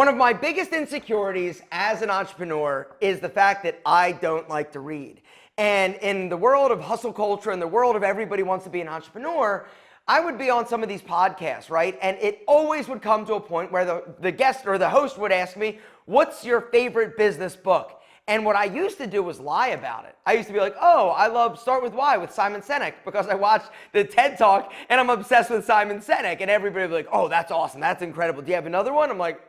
One of my biggest insecurities as an entrepreneur is the fact that I don't like to read. And in the world of hustle culture and the world of everybody wants to be an entrepreneur, I would be on some of these podcasts, right? And it always would come to a point where the guest or the host would ask me, what's your favorite business book? And what I used to do was lie about it. I used to be like, oh, I love Start With Why with Simon Sinek because I watched the TED Talk and I'm obsessed with Simon Sinek. And everybody would be like, oh, that's awesome. That's incredible. Do you have another one? I'm like,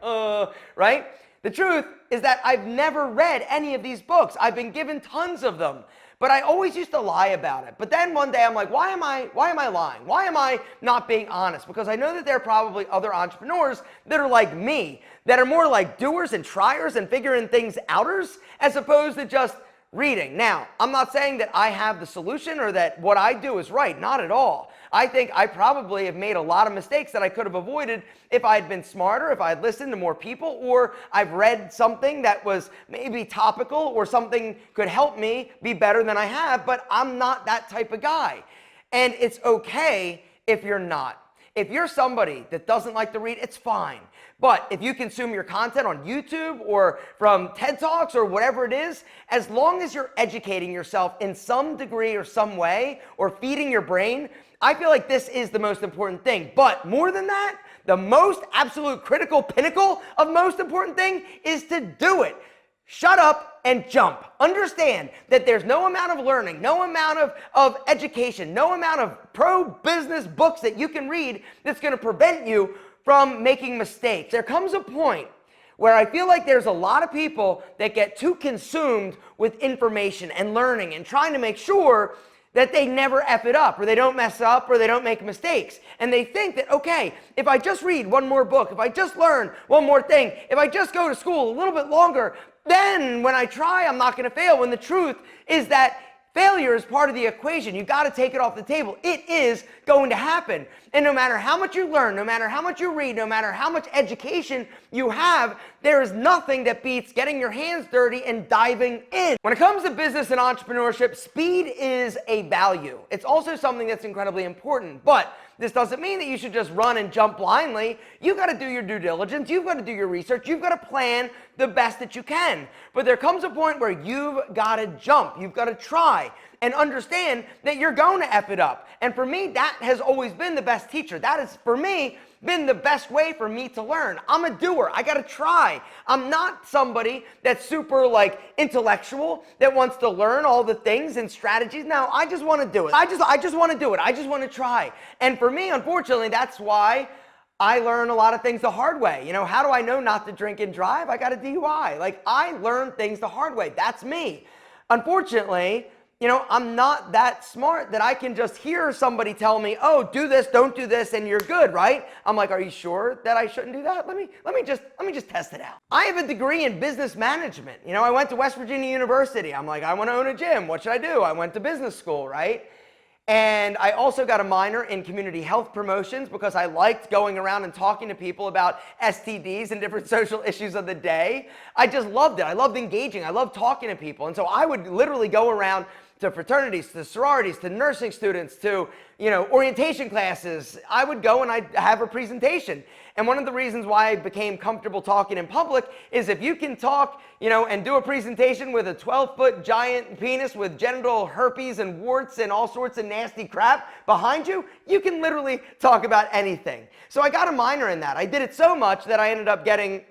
right? The truth is that I've never read any of these books. I've been given tons of them. But I always used to lie about it. But then one day I'm like, why am I lying? Why am I not being honest? Because I know that there are probably other entrepreneurs that are like me, that are more like doers and triers and figuring things outers as opposed to just reading. Now, I'm not saying that I have the solution or that what I do is right, not at all. I think I probably have made a lot of mistakes that I could have avoided if I had been smarter, if I had listened to more people, or I've read something that was maybe topical or something could help me be better than I have, but I'm not that type of guy. And it's okay if you're not. If you're somebody that doesn't like to read, it's fine. But if you consume your content on YouTube or from TED Talks or whatever it is, as long as you're educating yourself in some degree or some way or feeding your brain, I feel like this is the most important thing. But more than that, the most absolute critical pinnacle of most important thing is to do it. Shut up and jump. Understand that there's no amount of learning, no amount of education, no amount of pro-business books that you can read that's going to prevent you from making mistakes. There comes a point where I feel like there's a lot of people that get too consumed with information and learning and trying to make sure that they never F it up or they don't mess up or they don't make mistakes. And they think that, okay, if I just read one more book, if I just learn one more thing, if I just go to school a little bit longer, then when I try, I'm not going to fail. When the truth is that failure is part of the equation. You got to take it off the table. It is going to happen. And no matter how much you learn, no matter how much you read, no matter how much education you have, there is nothing that beats getting your hands dirty and diving in. When it comes to business and entrepreneurship, speed is a value. It's also something that's incredibly important. But this doesn't mean that you should just run and jump blindly. You've got to do your due diligence. You've got to do your research. You've got to plan the best that you can. But there comes a point where you've got to jump. You've got to try and understand that you're going to F it up. And for me, that has always been the best teacher. That has, for me, been the best way for me to learn. I'm a doer. I got to try. I'm not somebody that's super intellectual that wants to learn all the things and strategies. No, I just want to do it. I just want to do it. I just want to try. And for me, unfortunately, that's why I learn a lot of things the hard way. You know, how do I know not to drink and drive? I got a DUI. I learn things the hard way. That's me. Unfortunately, you know, I'm not that smart that I can just hear somebody tell me, oh, do this, don't do this, and you're good, right? I'm like, are you sure that I shouldn't do that? Let me just test it out. I have a degree in business management. You know, I went to West Virginia University. I'm like, I want to own a gym. What should I do? I went to business school, right? And I also got a minor in community health promotions because I liked going around and talking to people about STDs and different social issues of the day. I just loved it. I loved engaging. I loved talking to people. And so I would literally go around to fraternities, to sororities, to nursing students, to, orientation classes. I would go and I'd have a presentation. And one of the reasons why I became comfortable talking in public is if you can talk, and do a presentation with a 12-foot giant penis with genital herpes and warts and all sorts of nasty crap behind you, you can literally talk about anything. So I got a minor in that. I did it so much that I ended up getting,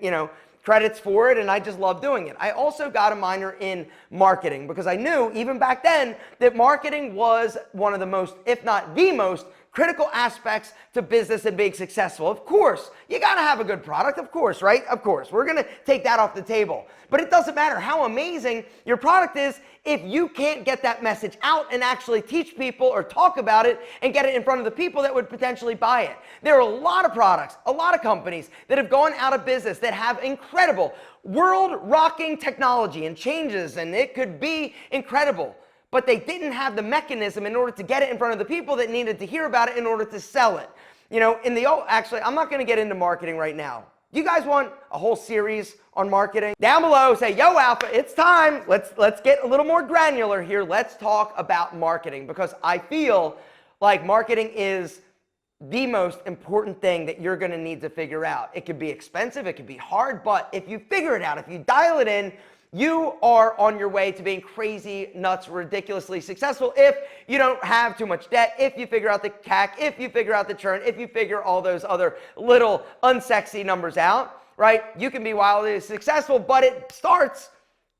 credits for it, and I just love doing it. I also got a minor in marketing because I knew even back then that marketing was one of the most, if not the most, critical aspects to business and being successful. Of course, you gotta have a good product, of course, right? Of course, we're gonna take that off the table. But it doesn't matter how amazing your product is if you can't get that message out and actually teach people or talk about it and get it in front of the people that would potentially buy it. There are a lot of products, a lot of companies that have gone out of business that have incredible world-rocking technology and changes, and it could be incredible. But they didn't have the mechanism in order to get it in front of the people that needed to hear about it in order to sell it. Actually, I'm not going to get into marketing right now. You guys want a whole series on marketing? Down below, say, yo, Alpha, it's time. Let's get a little more granular here. Let's talk about marketing because I feel like marketing is the most important thing that you're going to need to figure out. It could be expensive, it could be hard, but if you figure it out, if you dial it in, you are on your way to being crazy, nuts, ridiculously successful if you don't have too much debt, if you figure out the CAC, if you figure out the churn, if you figure all those other little unsexy numbers out, right? You can be wildly successful, but it starts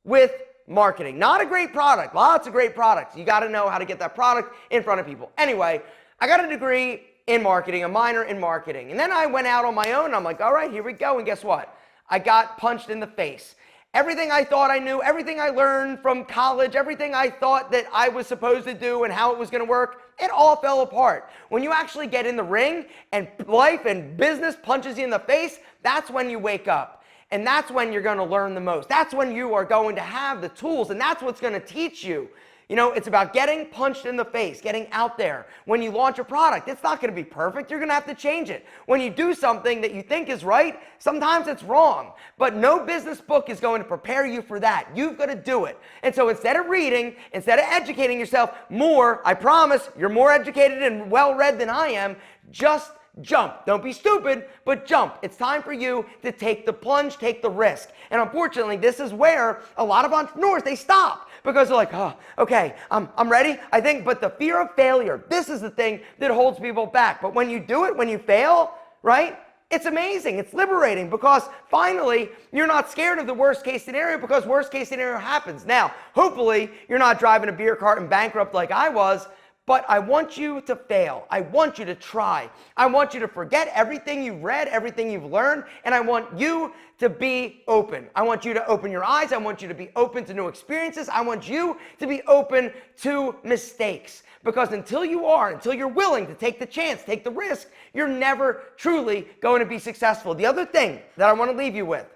with marketing. Not a great product, lots of great products. You got to know how to get that product in front of people. Anyway, I got a degree in marketing, a minor in marketing. And then I went out on my own and I'm like, all right, here we go. And guess what? I got punched in the face. Everything I thought I knew, everything I learned from college, everything I thought that I was supposed to do and how it was going to work, it all fell apart. When you actually get in the ring and life and business punches you in the face, that's when you wake up. And that's when you're going to learn the most. That's when you are going to have the tools, and that's what's going to teach you. You know, it's about getting punched in the face, getting out there. When you launch a product, it's not going to be perfect. You're going to have to change it. When you do something that you think is right, sometimes it's wrong. But no business book is going to prepare you for that. You've got to do it. And so instead of reading, instead of educating yourself more, I promise you're more educated and well-read than I am, just jump. Don't be stupid, but jump. It's time for you to take the plunge, take the risk. And unfortunately, this is where a lot of entrepreneurs, they stop because they're like, oh, okay, I'm ready, I think. But the fear of failure, this is the thing that holds people back. But when you do it, when you fail, right? It's amazing. It's liberating because finally you're not scared of the worst case scenario because worst case scenario happens. Now, hopefully you're not driving a beer cart and bankrupt like I was. But I want you to fail. I want you to try. I want you to forget everything you've read, everything you've learned, and I want you to be open. I want you to open your eyes. I want you to be open to new experiences. I want you to be open to mistakes. Because until you're willing to take the chance, take the risk, you're never truly going to be successful. The other thing that I want to leave you with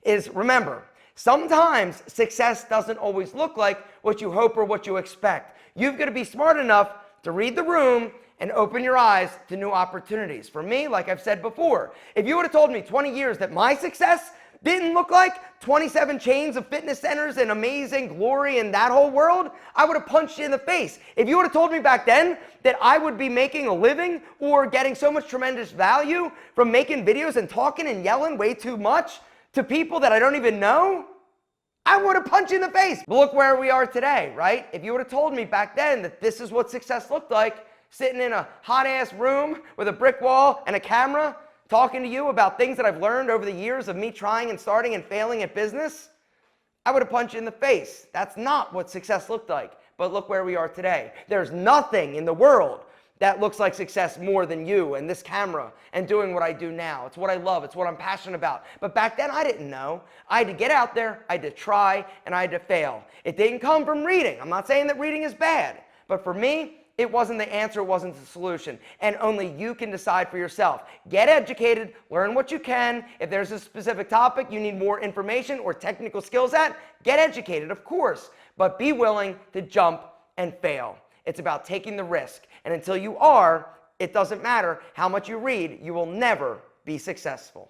is, remember, sometimes success doesn't always look like what you hope or what you expect. You've got to be smart enough to read the room and open your eyes to new opportunities. For me, like I've said before, if you would have told me 20 years that my success didn't look like 27 chains of fitness centers and amazing glory in that whole world, I would have punched you in the face. If you would have told me back then that I would be making a living or getting so much tremendous value from making videos and talking and yelling way too much to people that I don't even know, I would have punched you in the face. But look where we are today, right? If you would have told me back then that this is what success looked like, sitting in a hot-ass room with a brick wall and a camera, talking to you about things that I've learned over the years of me trying and starting and failing at business, I would have punched you in the face. That's not what success looked like. But look where we are today. There's nothing in the world that looks like success more than you and this camera and doing what I do now. It's what I love. It's what I'm passionate about. But back then, I didn't know. I had to get out there, I had to try, and I had to fail. It didn't come from reading. I'm not saying that reading is bad. But for me, it wasn't the answer, it wasn't the solution. And only you can decide for yourself. Get educated, learn what you can. If there's a specific topic you need more information or technical skills at, get educated, of course. But be willing to jump and fail. It's about taking the risk. And until you are, it doesn't matter how much you read, you will never be successful.